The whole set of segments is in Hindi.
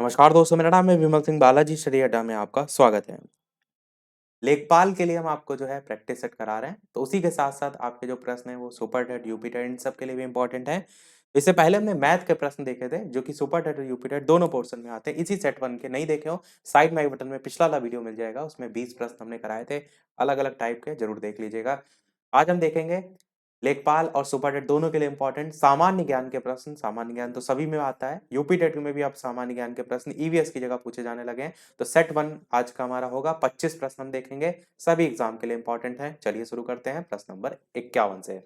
नमस्कार दोस्तों, मेरा नाम है विमल सिंह बालाजी। स्टडी अड्डा में आपका स्वागत है। लेखपाल के लिए हम आपको जो है प्रैक्टिस सेट करा रहे हैं, तो उसी के साथ साथ आपके जो प्रश्न है वो सुपर टेट यूपी टेट इन सब के लिए भी इंपॉर्टेंट है। इससे पहले हमने मैथ के प्रश्न देखे थे जो कि सुपर टेट और यूपी टेट दोनों पोर्शन में आते हैं। इसी सेट वन के नहीं देखे हो, साइड में आई बटन में पिछला वाला वीडियो मिल जाएगा, उसमें 20 प्रश्न हमने कराए थे अलग अलग टाइप के, जरूर देख लीजिएगा। आज हम देखेंगे लेखपाल और सुपर टेट दोनों के लिए इंपॉर्टेंट सामान्य ज्ञान के प्रश्न। सामान्य ज्ञान तो सभी में आता है, यूपी टेट में भी आप सामान्य ज्ञान के प्रश्न ईवीएस की जगह पूछे जाने लगे हैं। तो सेट वन आज का हमारा होगा, 25 प्रश्न हम देखेंगे, सभी एग्जाम के लिए इंपॉर्टेंट है। चलिए शुरू करते हैं प्रश्न नंबर 51 से।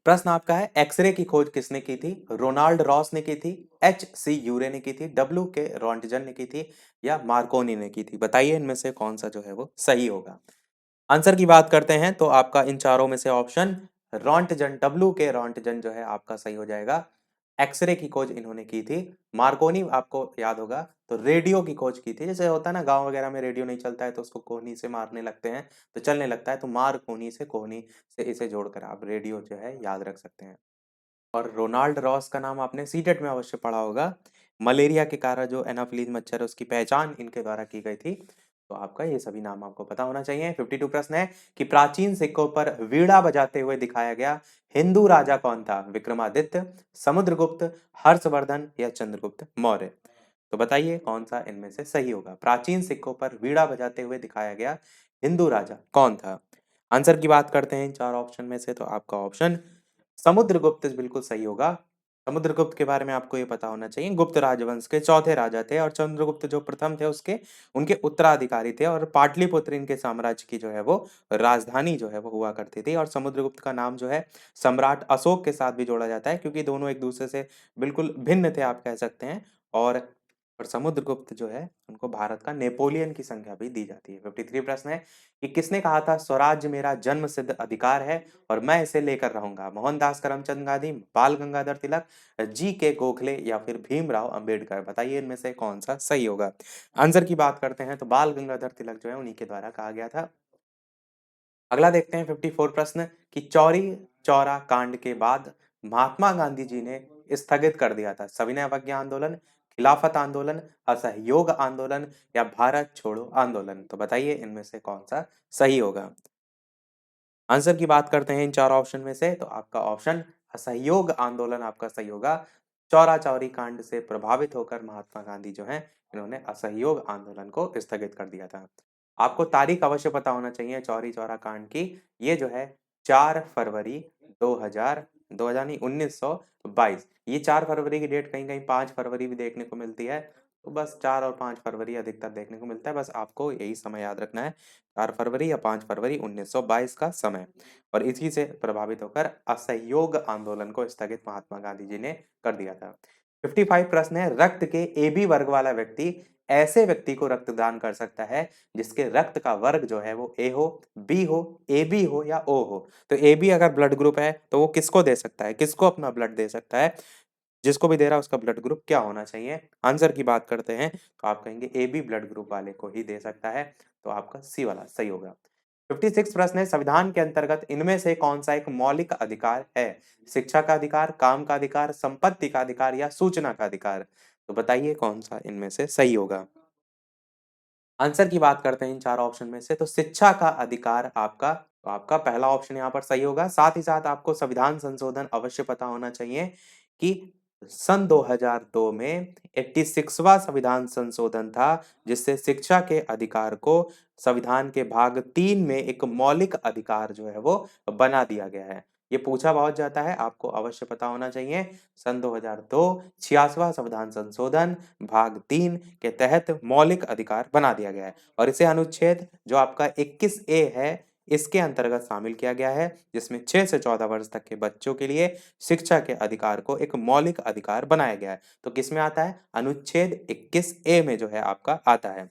प्रश्न आपका है, एक्सरे की खोज किसने की थी? रोनाल्ड रॉस ने की थी, एच सी यूरे ने की थी, डब्ल्यू के रॉन्टजन ने की थी, या मार्कोनी ने की थी? बताइए इनमें से कौन सा जो है वो सही होगा। आंसर की बात करते हैं तो आपका इन चारों में से ऑप्शन रॉन्टजन, डब्ल्यू के रॉन्टजन जो है आपका सही हो जाएगा। एक्सरे की खोज इन्होंने की थी। मार्कोनी आपको याद होगा तो रेडियो की खोज की थी। जैसे होता है ना, गांव वगैरह में रेडियो नहीं चलता है तो उसको कोहनी से मारने लगते हैं तो चलने लगता है, तो मारकोनी से कोहनी से इसे जोड़कर आप रेडियो जो है याद रख सकते हैं। और रोनाल्ड रॉस का नाम आपने सीटेट में अवश्य पढ़ा होगा। मलेरिया के कारण जो एनाफिलीज मच्छर है उसकी पहचान इनके द्वारा की गई थी। तो आपका ये सभी नाम आपको पता होना चाहिए। 52 प्रश्न है कि प्राचीन सिक्कों पर वीणा बजाते हुए दिखाया गया हिंदू राजा कौन था? विक्रमादित्य, समुद्रगुप्त, हर्षवर्धन, या चंद्रगुप्त मौर्य? तो बताइए कौन सा इनमें से सही होगा। प्राचीन सिक्कों पर वीणा बजाते हुए दिखाया गया हिंदू राजा कौन था? आंसर की बात करते हैं इन चार ऑप्शन में से, तो आपका ऑप्शन समुद्रगुप्त बिल्कुल सही होगा। समुद्रगुप्त के बारे में आपको ये पता होना चाहिए, गुप्त राजवंश के चौथे राजा थे और चंद्रगुप्त जो प्रथम थे उसके उनके उत्तराधिकारी थे, और पाटलिपुत्र इनके साम्राज्य की जो है वो राजधानी जो है वो हुआ करती थी। और समुद्रगुप्त का नाम जो है सम्राट अशोक के साथ भी जोड़ा जाता है, क्योंकि दोनों एक दूसरे से बिल्कुल भिन्न थे आप कह सकते हैं। और समुद्रगुप्त जो है उनको भारत का नेपोलियन की संज्ञा भी दी जाती है। 53 प्रश्न है कि किसने कहा था स्वराज्य मेरा जन्म सिद्ध अधिकार है और मैं इसे लेकर रहूंगा? मोहनदास करमचंद गांधी, बाल गंगाधर तिलक, जी के गोखले, या फिर भीमराव अंबेडकर? बताइए इनमें से कौन सा सही होगा। आंसर की बात करते हैं तो बाल गंगाधर तिलक जो है उन्हीं के द्वारा कहा गया था। अगला देखते हैं 54 प्रश्न कि चौरी चौरा कांड के बाद महात्मा गांधी जी ने स्थगित कर दिया था सविनय अवज्ञा आंदोलन, खिलाफत आंदोलन, असहयोग आंदोलन, या भारत छोड़ो आंदोलन? तो बताइए इनमें से कौन सा सही होगा। आंसर की बात करते हैं इन चार ऑप्शन में से, तो आपका ऑप्शन असहयोग आंदोलन आपका सही होगा। चौरा चौरी कांड से प्रभावित होकर महात्मा गांधी जो हैं इन्होंने असहयोग आंदोलन को स्थगित कर दिया था। आपको तारीख अवश्य पता होना चाहिए चौरी चौरा कांड की। ये जो है 4 फरवरी 2000 2000 नहीं 1922। ये 4 फरवरी की डेट कहीं कहीं 5 फरवरी भी देखने को मिलती है, तो बस 4 और 5 फरवरी अधिकतर देखने को मिलता है। बस आपको यही समय याद रखना है, 4 फरवरी या 5 फरवरी 1922 का समय। और इसी से प्रभावित होकर असहयोग आंदोलन को स्थगित महात्मा गांधी जी ने कर दिया था। 55 प्रश्न है, रक्त के ए बी वर्ग वाला व्यक्ति ऐसे व्यक्ति को रक्तदान कर सकता है जिसके रक्त का वर्ग जो है वो ए हो, बी हो, ए बी हो, या ओ हो? तो ए बी अगर ब्लड ग्रुप है तो वो किसको दे सकता है, किसको अपना ब्लड दे सकता है? जिसको भी दे रहा है उसका ब्लड ग्रुप क्या होना चाहिए? आंसर की बात करते हैं तो आप कहेंगे ए बी ब्लड ग्रुप वाले को ही दे सकता है, तो आपका सी वाला सही होगा। 56 प्रश्न है, संविधान के अंतर्गत इनमें से कौन सा एक मौलिक अधिकार है? शिक्षा का अधिकार, काम का अधिकार, संपत्ति का अधिकार, या सूचना का अधिकार? तो बताइए कौन सा इनमें से सही होगा। आंसर की बात करते हैं इन चार ऑप्शन में से, तो शिक्षा का अधिकार आपका, तो आपका पहला ऑप्शन यहाँ पर सही होगा। साथ ही साथ आपको संविधान संशोधन अवश्य पता होना चाहिए कि सन 2002 में 86वां संविधान संशोधन था, जिससे शिक्षा के अधिकार को संविधान के भाग 3 में एक मौलिक अधिकार जो है वो बना दिया गया है। ये पूछा बहुत जाता है, आपको अवश्य पता होना चाहिए। सन 2002 86वां संविधान संशोधन भाग 3 के तहत मौलिक अधिकार बना दिया गया है, और इसे अनुच्छेद जो आपका 21A है इसके अंतर्गत शामिल किया गया है, जिसमें 6 से 14 वर्ष तक के बच्चों के लिए शिक्षा के अधिकार को एक मौलिक अधिकार बनाया गया है। तो किसमें आता है? अनुच्छेद 21A में जो है आपका आता है।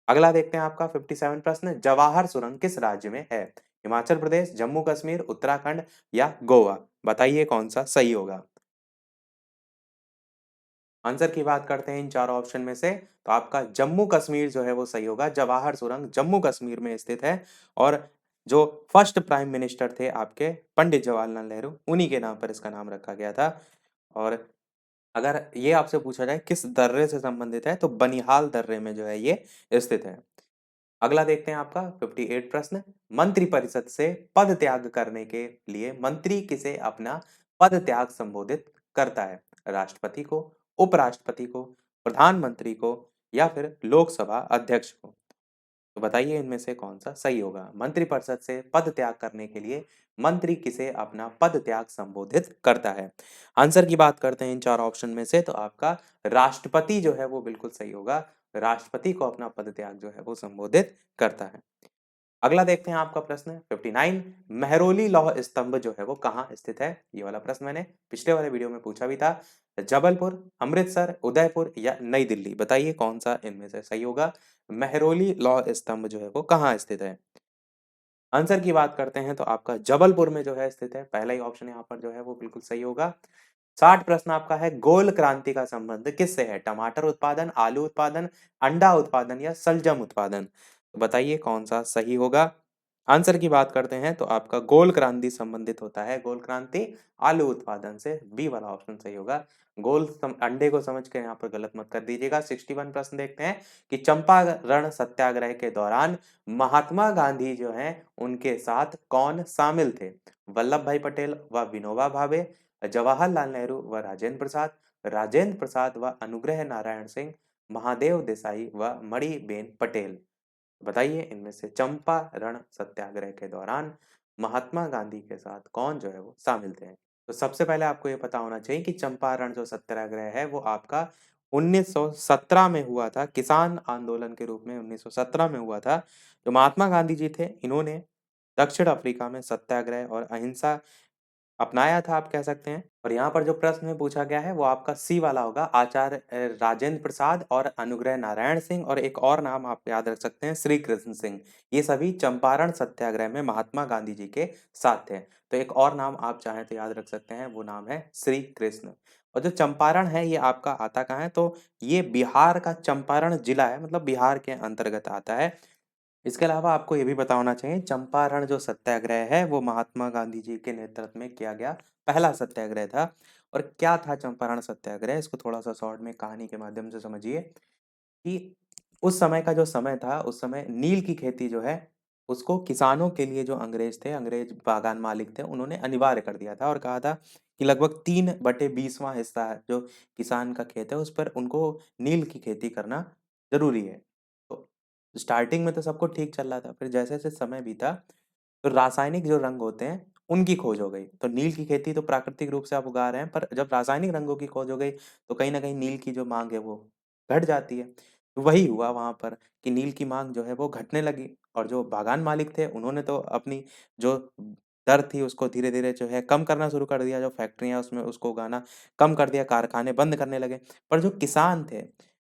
अगला देखते हैं आपका 57 प्रश्न, जवाहर सुरंग किस राज्य में है? हिमाचल प्रदेश, जम्मू कश्मीर, उत्तराखंड, या गोवा? बताइए कौन सा सही होगा। आंसर की बात करते हैं इन चार ऑप्शन में से, तो आपका जम्मू कश्मीर जो है वो सही होगा। जवाहर सुरंग जम्मू कश्मीर में स्थित है, और जो फर्स्ट प्राइम मिनिस्टर थे आपके पंडित जवाहरलाल नेहरू, उन्हीं के नाम पर इसका नाम रखा गया था। और अगर ये आपसे पूछा जाए किस दर्रे से संबंधित है, तो बनिहाल दर्रे में जो है ये स्थित है। अगला देखते हैं आपका 58 प्रश्न। मंत्रिपरिषद से पद त्याग करने के लिए मंत्री किसे अपना पद त्याग संबोधित करता है? राष्ट्रपति को, उपराष्ट्रपति को, प्रधानमंत्री को, या फिर लोकसभा अध्यक्ष को? तो बताइए इनमें से कौन सा सही होगा। मंत्रिपरिषद से पद त्याग करने के लिए मंत्री किसे अपना पद त्याग संबोधित करता है? आंसर की बात करते हैं इन चार ऑप्शन में से, तो आपका राष्ट्रपति जो है वो बिल्कुल सही होगा। राष्ट्रपति को अपना पद त्याग जो है वो संबोधित करता है। अगला देखते हैं आपका प्रश्न 59। मेहरौली लौह स्तंभ जो है वो कहाँ स्थित है? ये वाला प्रश्न मैंने पिछले वाले वीडियो में पूछा भी था। जबलपुर, अमृतसर, उदयपुर या नई दिल्ली? बताइए कौन सा इनमें से सही होगा। मेहरौली लौह स्तंभ जो है वो कहाँ स्थित है? आंसर की बात करते हैं तो आपका जबलपुर में जो है स्थित है। पहला ही ऑप्शन यहाँ पर जो है वो बिल्कुल सही होगा। 60 प्रश्न आपका है, गोल क्रांति का संबंध किससे है? टमाटर उत्पादन, आलू उत्पादन, अंडा उत्पादन या सलजम उत्पादन? तो बताइए कौन सा सही होगा। आंसर की बात करते हैं तो आपका गोल क्रांति संबंधित होता है, गोल क्रांति आलू उत्पादन से। बी वाला ऑप्शन सही होगा। अंडे को समझ के यहाँ पर गलत मत कर दीजिएगा। 61 प्रश्न देखते हैं कि चंपारण सत्याग्रह के दौरान महात्मा गांधी जो हैं उनके साथ कौन शामिल थे? वल्लभ भाई पटेल व विनोबा भावे, जवाहरलाल नेहरू व राजेंद्र प्रसाद व अनुग्रह नारायण सिंह, महादेव देसाई व मणिबेन पटेल? बताइए इनमें से चंपारण सत्याग्रह के दौरान महात्मा गांधी के साथ कौन जो है वो शामिल थे? तो सबसे पहले आपको ये पता होना चाहिए कि चंपारण जो सत्याग्रह है वो आपका 1917 में हुआ था। किसान आंदोलन के रूप में 1917 में हुआ था। जो महात्मा गांधी जी थे इन्होंने दक्षिण अफ्रीका में सत्याग्रह और अहिंसा अपनाया था, आप कह सकते हैं। और यहाँ पर जो प्रश्न में पूछा गया है वो आपका सी वाला होगा, आचार्य राजेंद्र प्रसाद और अनुग्रह नारायण सिंह, और एक और नाम आप याद रख सकते हैं, श्री कृष्ण सिंह। ये सभी चंपारण सत्याग्रह में महात्मा गांधी जी के साथ थे। तो एक और नाम आप चाहें तो याद रख सकते हैं, वो नाम है श्री कृष्ण। और जो चंपारण है ये आपका आता कहाँ है? तो ये बिहार का चंपारण जिला है, मतलब बिहार के अंतर्गत आता है। इसके अलावा आपको ये भी पता होना चाहिए, चंपारण जो सत्याग्रह है वो महात्मा गांधी जी के नेतृत्व में किया गया पहला सत्याग्रह था। और क्या था चंपारण सत्याग्रह, इसको थोड़ा सा शॉर्ट में कहानी के माध्यम से समझिए कि उस समय का जो समय था, उस समय नील की खेती जो है उसको किसानों के लिए, जो अंग्रेज थे, अंग्रेज बागान मालिक थे, उन्होंने अनिवार्य कर दिया था और कहा था कि लगभग 3/20वां हिस्सा है जो किसान का खेत है उस पर उनको नील की खेती करना जरूरी है। तो स्टार्टिंग में तो सबको ठीक चल रहा था, फिर जैसे जैसे समय बीता तो रासायनिक जो रंग होते हैं उनकी खोज हो गई। तो नील की खेती तो प्राकृतिक रूप से आप उगा रहे हैं, पर जब रासायनिक रंगों की खोज हो गई तो कहीं ना कहीं नील की जो मांग है वो घट जाती है। तो वही हुआ वहां पर कि नील की मांग जो है वो घटने लगी। और जो बागान मालिक थे उन्होंने तो अपनी जो दर थी उसको धीरे धीरे जो है कम करना शुरू कर दिया, जो फैक्ट्रियां उसमें उसको उगाना कम कर दिया, कारखाने बंद करने लगे। पर जो किसान थे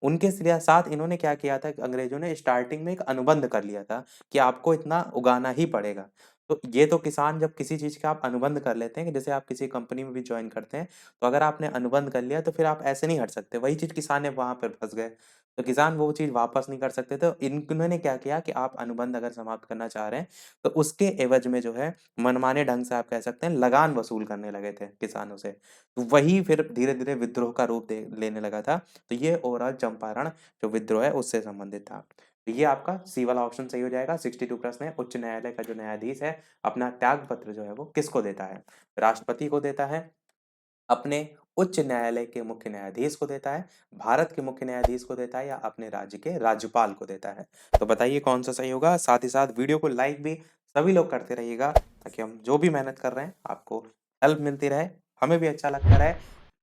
उनके साथ इन्होंने क्या किया था, अंग्रेजों ने स्टार्टिंग में एक अनुबंध कर लिया था कि आपको इतना उगाना ही पड़ेगा। तो ये तो किसान जब किसी चीज़ का आप अनुबंध कर लेते हैं, कि जैसे आप किसी कंपनी में भी जॉइन करते हैं, तो अगर आपने अनुबंध कर लिया तो फिर आप ऐसे नहीं हट सकते। वही चीज़ किसान ने वहाँ पर फँस गए, तो किसान वो चीज़ वापस नहीं कर सकते। तो इन्होंने क्या किया कि आप अनुबंध अगर समाप्त करना चाह रहे हैं, तो उसके एवज में जो है मनमाने ढंग से आप कह सकते हैं लगान वसूल करने लगे थे किसानों से। तो वही फिर धीरे-धीरे विद्रोह का रूप दे लेने लगा था। तो ये ओवरऑल चंपारण जो विद्रोह है उससे संबंधित था। तो ये आपका सी वाला ऑप्शन सही हो जाएगा। 62 प्रश्न है, उच्च न्यायालय का जो न्यायाधीश है अपना त्याग पत्र जो है वो किसको देता है? राष्ट्रपति को देता है, अपने उच्च न्यायालय के मुख्य न्यायाधीश को देता है, भारत के मुख्य न्यायाधीश को देता है, या अपने राज्य के राज्यपाल को देता है? तो बताइए कौन सा सही होगा। साथ ही साथ वीडियो को लाइक भी सभी लोग करते रहिएगा, ताकि हम जो भी मेहनत कर रहे हैं आपको हेल्प मिलती रहे, हमें भी अच्छा लगता रहे।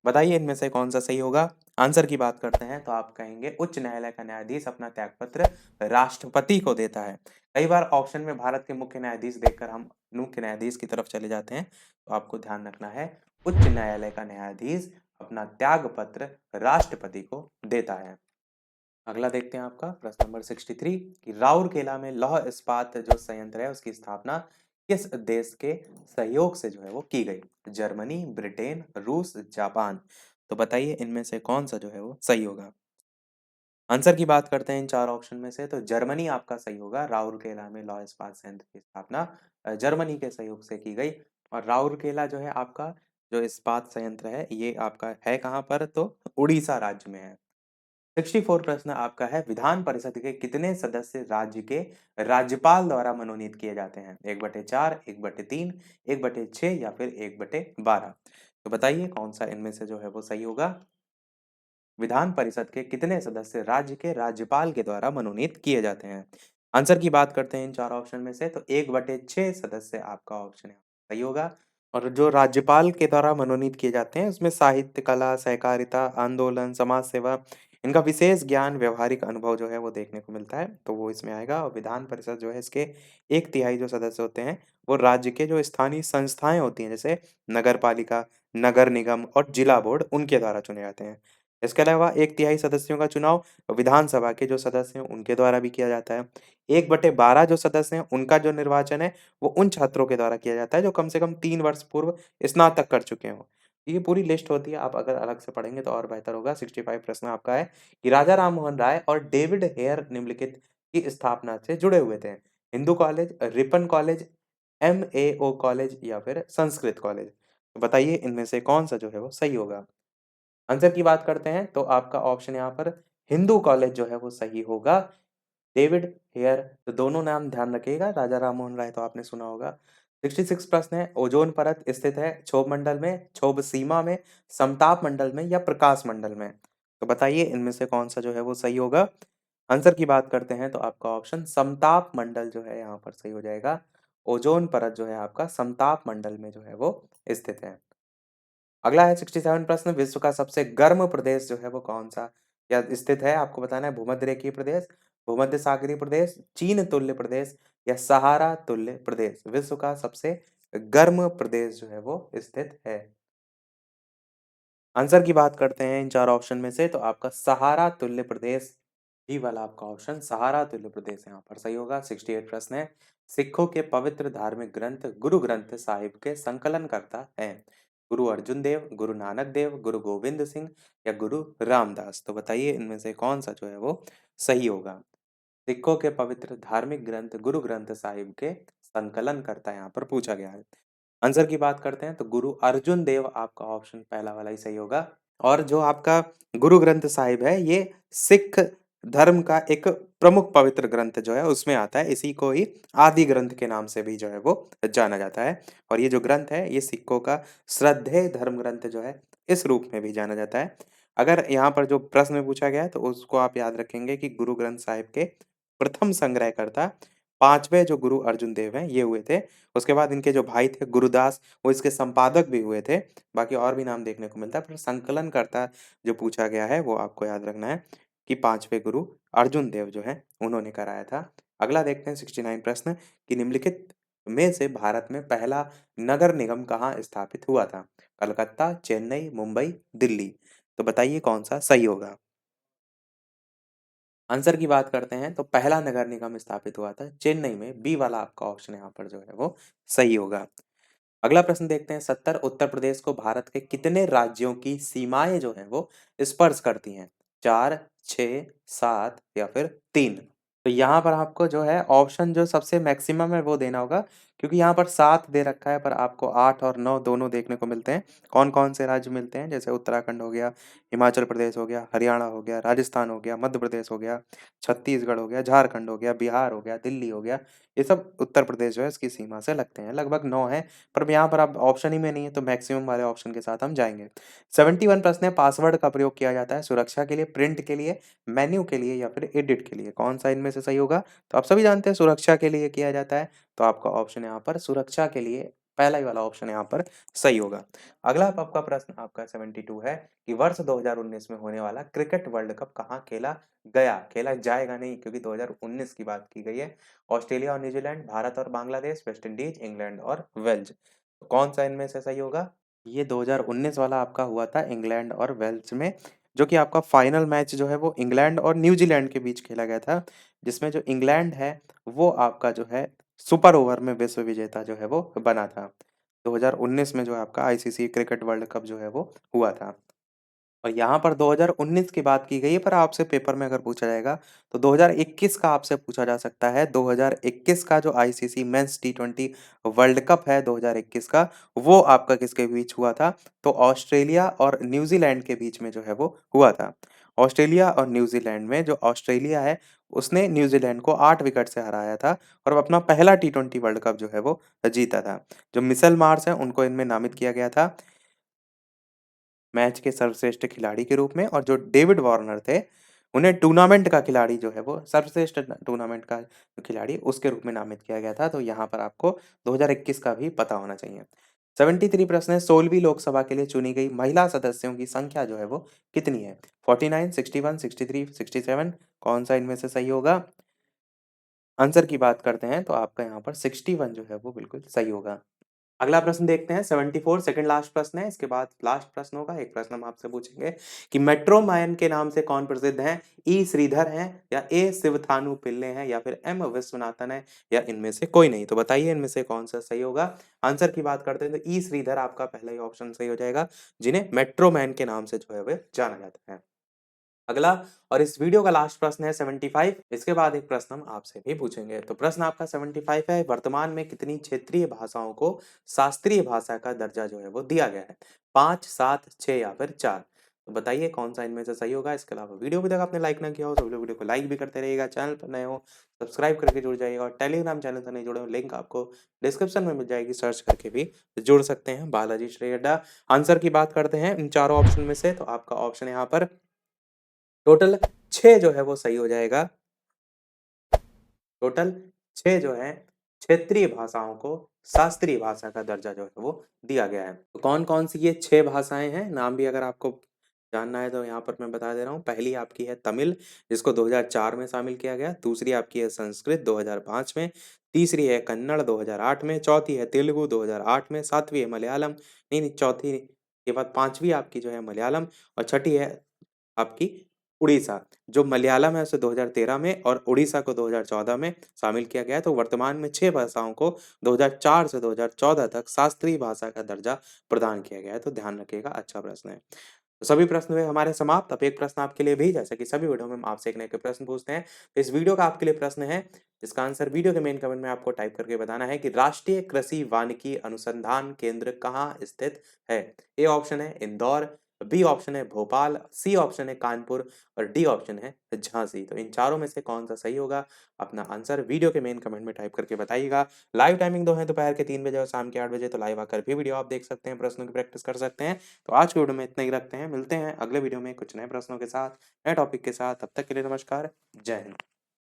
बताइए इनमें से कौन सा सही होगा। आंसर की बात करते हैं तो आप कहेंगे उच्च न्यायालय का न्यायाधीश अपना त्यागपत्र राष्ट्रपति को देता है। कई बार ऑप्शन में भारत के मुख्य न्यायाधीश देखकर हम मुख्य न्यायाधीश की तरफ चले जाते हैं, तो आपको ध्यान रखना है उच्च न्यायालय का न्यायाधीश अपना त्याग पत्र राष्ट्रपति को देता है। अगला देखते हैं आपका प्रश्न नंबर 63 कि राउरकेला में लौह इस्पात जो संयंत्र है उसकी स्थापना किस देश के सहयोग से जो है वो की गई? जर्मनी, ब्रिटेन, रूस, जापान? तो बताइए इनमें से कौन सा जो है वो सही होगा। आंसर की बात करते हैं इन चार ऑप्शन में से, तो जर्मनी आपका सही होगा। राउरकेला में लौह इस्पात संयंत्र की स्थापना जर्मनी के सहयोग से की गई। और राउरकेला जो है आपका जो इस्पात संयंत्र है ये आपका है कहाँ पर, तो उड़ीसा राज्य में है। 64 प्रश्न आपका है, विधान परिषद के कितने सदस्य राज्य के राज्यपाल द्वारा मनोनीत किए जाते हैं? 1/4, 1/3, 1/6 या फिर 1/12? तो बताइए कौन सा इनमें से जो है वो सही होगा। विधान परिषद के कितने सदस्य राज्य के राज्यपाल के द्वारा मनोनीत किए जाते हैं? आंसर की बात करते हैं इन चार ऑप्शन में से, तो 1/6 सदस्य आपका ऑप्शन है सही होगा। और जो राज्यपाल के द्वारा मनोनीत किए जाते हैं उसमें साहित्य, कला, सहकारिता, आंदोलन, समाज सेवा, इनका विशेष ज्ञान, व्यवहारिक अनुभव जो है वो देखने को मिलता है, तो वो इसमें आएगा। और विधान परिषद जो है इसके 1/3 जो सदस्य होते हैं वो राज्य के जो स्थानीय संस्थाएं होती हैं, जैसे नगर पालिका, नगर निगम और जिला बोर्ड, उनके द्वारा चुने जाते हैं। इसके अलावा 1/3 सदस्यों का चुनाव विधानसभा के जो सदस्य हैं उनके द्वारा भी किया जाता है। 1/12 जो सदस्य हैं उनका जो निर्वाचन है वो उन छात्रों के द्वारा किया जाता है जो कम से कम 3 वर्ष पूर्व स्नातक कर चुके हों। ये पूरी लिस्ट होती है, आप अगर अलग से पढ़ेंगे तो और बेहतर होगा। 65 प्रश्न आपका है कि राजा राम मोहन राय और डेविड हेयर निम्नलिखित की स्थापना से जुड़े हुए थे? Hindu college, Ripon college, MAO college या फिर संस्कृत कॉलेज? तो बताइए इनमें से कौन-सा जो है वो सही होगा? आंसर की बात करते हैं तो आपका ऑप्शन यहाँ पर हिंदू कॉलेज जो है वो सही होगा। डेविड हेयर, तो दोनों नाम ध्यान रखिएगा, राजा राम मोहन राय तो आपने सुना होगा। 66 प्रश्न है, ओजोन परत स्थित है क्षोभ मंडल में, क्षोभ सीमा में, समताप मंडल में या प्रकाश मंडल में? तो बताइए इनमें से कौन सा जो है वो सही होगा। आंसर की बात करते हैं तो आपका ऑप्शन समताप मंडल जो है यहाँ पर सही हो जाएगा। ओजोन परत जो है आपका समताप मंडल में जो है वो स्थित है। अगला है 67 प्रश्न, विश्व का सबसे गर्म प्रदेश जो है वो कौन-सा या स्थित है? आपको बताना है भूमध्य रेखीय प्रदेश, भूमध्य सागरीय प्रदेश, चीन तुल्य प्रदेश या सहारा तुल्य प्रदेश? विश्व का सबसे गर्म प्रदेश जो है वो स्थित है। आंसर की बात करते हैं इन चार ऑप्शन में से, तो आपका सहारा तुल्य प्रदेश, डी वाला आपका ऑप्शन सहारा तुल्य प्रदेश यहाँ पर सही होगा। 68 प्रश्न है, सिखों के पवित्र धार्मिक ग्रंथ गुरु ग्रंथ साहिब के संकलन करता है? गुरु अर्जुन देव, गुरु नानक देव, गुरु गोविंद सिंह या गुरु रामदास? तो बताइए इनमें से कौन सा जो है वो सही होगा। सिखों के पवित्र धार्मिक ग्रंथ गुरु ग्रंथ साहिब के संकलन करता यहाँ पर पूछा गया है। आंसर की बात करते हैं तो गुरु अर्जुन देव आपका ऑप्शन पहला वाला ही सही होगा। और जो आपका गुरु ग्रंथ साहिब है ये सिख धर्म का एक प्रमुख पवित्र ग्रंथ जो है उसमें आता है। इसी को ही आदि ग्रंथ के नाम से भी जो है वो जाना जाता है। और ये जो ग्रंथ है ये सिखों का श्रद्धेय धर्म ग्रंथ जो है इस रूप में भी जाना जाता है। अगर यहाँ पर जो प्रश्न पूछा गया है तो उसको आप याद रखेंगे कि गुरु ग्रंथ साहिब के प्रथम संग्रहकर्ता पांचवें जो गुरु अर्जुन देव हैं ये हुए थे। उसके बाद इनके जो भाई थे गुरुदास वो इसके संपादक भी हुए थे। बाकी और भी नाम देखने को मिलता है, पर संकलनकर्ता जो पूछा गया है वो आपको याद रखना है कि पांचवें गुरु अर्जुन देव जो है उन्होंने कराया था। अगला देखते हैं 69 प्रश्न कि निम्नलिखित में से भारत में पहला नगर निगम कहाँ स्थापित हुआ था? कलकत्ता, चेन्नई, मुंबई, दिल्ली? तो बताइए कौन सा सही होगा। आंसर की बात करते हैं तो पहला नगर निगम स्थापित हुआ था चेन्नई में, बी वाला आपका ऑप्शन यहाँ पर जो है वो सही होगा। अगला प्रश्न देखते हैं, 70 उत्तर प्रदेश को भारत के कितने राज्यों की सीमाएं जो है वो स्पर्श करती हैं? 4, 6, 7 या फिर 3? तो यहाँ पर आपको जो है ऑप्शन जो सबसे मैक्सिमम है वो देना होगा, क्योंकि यहाँ पर 7 दे रखा है पर आपको 8 और 9 दोनों देखने को मिलते हैं। कौन-कौन से राज्य मिलते हैं? जैसे उत्तराखंड हो गया, हिमाचल प्रदेश हो गया, हरियाणा हो गया, राजस्थान हो गया, मध्य प्रदेश हो गया, छत्तीसगढ़ हो गया, झारखंड हो गया, बिहार हो गया, दिल्ली हो गया। ये सब उत्तर प्रदेश जो है इसकी सीमा से लगते हैं। लगभग 9 हैं, पर यहाँ पर आप ऑप्शन ही में नहीं है तो मैक्सिमम वाले ऑप्शन के साथ हम जाएँगे। 71 प्रश्न है, पासवर्ड का प्रयोग किया जाता है सुरक्षा के लिए, प्रिंट के लिए, मेन्यू के लिए या फिर एडिट के लिए? कौन-सा इनमें से सही होगा? तो आप सभी जानते हैं सुरक्षा के लिए किया जाता है, तो आपका ऑप्शन यहाँ पर सुरक्षा के लिए पहला ही वाला ऑप्शन यहाँ पर सही होगा। अगला आपका प्रश्न आपका 72 है कि वर्ष 2019 में होने वाला क्रिकेट वर्ल्ड कप कहाँ खेला गया? खेला जाएगा नहीं, क्योंकि 2019 की बात की गई है। ऑस्ट्रेलिया और न्यूजीलैंड, भारत और बांग्लादेश, वेस्ट इंडीज, इंग्लैंड और वेल्स? तो कौन सा इनमें से सही होगा? ये 2019 वाला आपका हुआ था इंग्लैंड और वेल्स में, जो कि आपका फाइनल मैच जो है वो इंग्लैंड और न्यूजीलैंड के बीच खेला गया था, जिसमें जो इंग्लैंड है वो आपका जो है सुपर ओवर में विश्व विजेता जो है वो बना था। 2019 में जो है आपका आईसीसी क्रिकेट वर्ल्ड कप जो है वो हुआ था। और यहाँ पर 2019 की बात की गई है, पर आपसे पेपर में अगर पूछा जाएगा तो 2021 का आपसे पूछा जा सकता है। 2021 का जो आईसीसी मेंस टी20 वर्ल्ड कप है 2021 का, वो आपका किसके बीच हुआ था? तो ऑस्ट्रेलिया और न्यूजीलैंड के बीच में जो है वो हुआ था। ऑस्ट्रेलिया और न्यूजीलैंड में जो ऑस्ट्रेलिया है, उसने न्यूजीलैंड को 8 विकेट से हराया था और अपना पहला टी20 वर्ल्ड कप जो है वो जीता था। जो मिचेल मार्श हैं, उनको इनमें नामित किया गया था मैच के सर्वश्रेष्ठ खिलाड़ी के रूप में, और जो डेविड वार्नर थे, उन्हें टूर्नामेंट का खिलाड़ी जो है वो सर्वश्रेष्ठ टूर्नामेंट का खिलाड़ी उसके रूप में नामित किया गया था। तो यहाँ पर आपको 2021 का भी पता होना चाहिए। 73 प्रश्न है, 16वीं लोकसभा के लिए चुनी गई महिला सदस्यों की संख्या जो है वो कितनी है? 49, 61, 63, 67, कौन सा इनमें से सही होगा? आंसर की बात करते हैं तो आपका यहाँ पर 61 जो है वो बिल्कुल सही होगा। अगला प्रश्न देखते हैं 74, सेकंड लास्ट प्रश्न है, इसके बाद लास्ट प्रश्न होगा। एक प्रश्न हम आपसे पूछेंगे कि मेट्रो मैन के नाम से कौन प्रसिद्ध हैं? ई श्रीधर हैं, या ए शिवथानु पिल्ले हैं, या फिर एम विश्वनाथन है, या इनमें से कोई नहीं? तो बताइए इनमें से कौन सा सही होगा। आंसर की बात करते हैं तो ई श्रीधर आपका पहला ही ऑप्शन सही हो जाएगा, जिन्हें मेट्रो मैन के नाम से जो है वह जाना जाता है। अगला और इस वीडियो का लास्ट प्रश्न है 75। इसके बाद एक प्रश्न हम आपसे भी पूछेंगे। तो प्रश्न आपका 75 है, वर्तमान में कितनी क्षेत्रीय भाषाओं को शास्त्रीय भाषा का दर्जा जो है वो दिया गया है? 5, 7, 6 या फिर 4? तो बताइए कौन सा इनमें से सही होगा। इसके अलावा वीडियो अभी तक आपने लाइक ना किया हो तो वीडियो को लाइक भी करते रहिएगा, चैनल पर नए हो सब्सक्राइब करके जुड़ जाइएगा, और टेलीग्राम चैनल से नहीं जुड़े हो लिंक आपको डिस्क्रिप्शन में मिल जाएगी, सर्च करके भी जुड़ सकते हैं। बालाजी श्री अड्डा। आंसर की बात करते हैं इन चारों ऑप्शन में से, तो आपका ऑप्शन यहाँ पर टोटल 6 जो है वो सही हो जाएगा। टोटल 6 जो है क्षेत्रीय भाषाओं को शास्त्रीय भाषा का दर्जा जो है वो दिया गया है। तो कौन-कौन सी ये 6 भाषाएँ हैं? नाम भी अगर आपको जानना है तो यहाँ पर मैं बता दे रहा हूँ। पहली आपकी है तमिल, जिसको 2004 में शामिल किया गया। दूसरी आपकी है संस्कृत 2005 में। तीसरी है कन्नड़ 2008 में। चौथी है तेलुगु 2008 में। सातवीं है मलयालम, नहीं चौथी के बाद पाँचवीं आपकी जो है मलयालम, और छठी है आपकी उड़ीसा। जो मलयालम है उसे 2013 में और उड़ीसा को 2014 में शामिल किया गया है। तो वर्तमान में 6 भाषाओं को 2004 से 2014 तक शास्त्रीय भाषा का दर्जा प्रदान किया गया है। तो ध्यान रखिएगा, अच्छा प्रश्न है। तो सभी प्रश्न हुए हमारे समाप्त। अब एक प्रश्न आपके लिए भी, जैसा कि सभी वीडियो में हम आपसे एक ना एक प्रश्न पूछते हैं, तो इस वीडियो का आपके लिए प्रश्न है, जिसका आंसर वीडियो के मेन कमेंट में आपको टाइप करके बताना है कि राष्ट्रीय कृषि वानिकी अनुसंधान केंद्र कहाँ स्थित है? ए ऑप्शन है इंदौर, बी ऑप्शन है भोपाल, सी ऑप्शन है कानपुर, और डी ऑप्शन है झांसी। तो इन चारों में से कौन सा सही होगा? अपना आंसर वीडियो के मेन कमेंट में टाइप करके बताइएगा। लाइव टाइमिंग दो है, दोपहर के 3 बजे और शाम के 8 बजे, तो लाइव आकर भी वीडियो आप देख सकते हैं, प्रश्नों की प्रैक्टिस कर सकते हैं। तो आज की वीडियो में इतना ही रखते हैं, मिलते हैं अगले वीडियो में कुछ नए प्रश्नों के साथ, नए टॉपिक के साथ। तब तक के लिए नमस्कार, जय हिंद।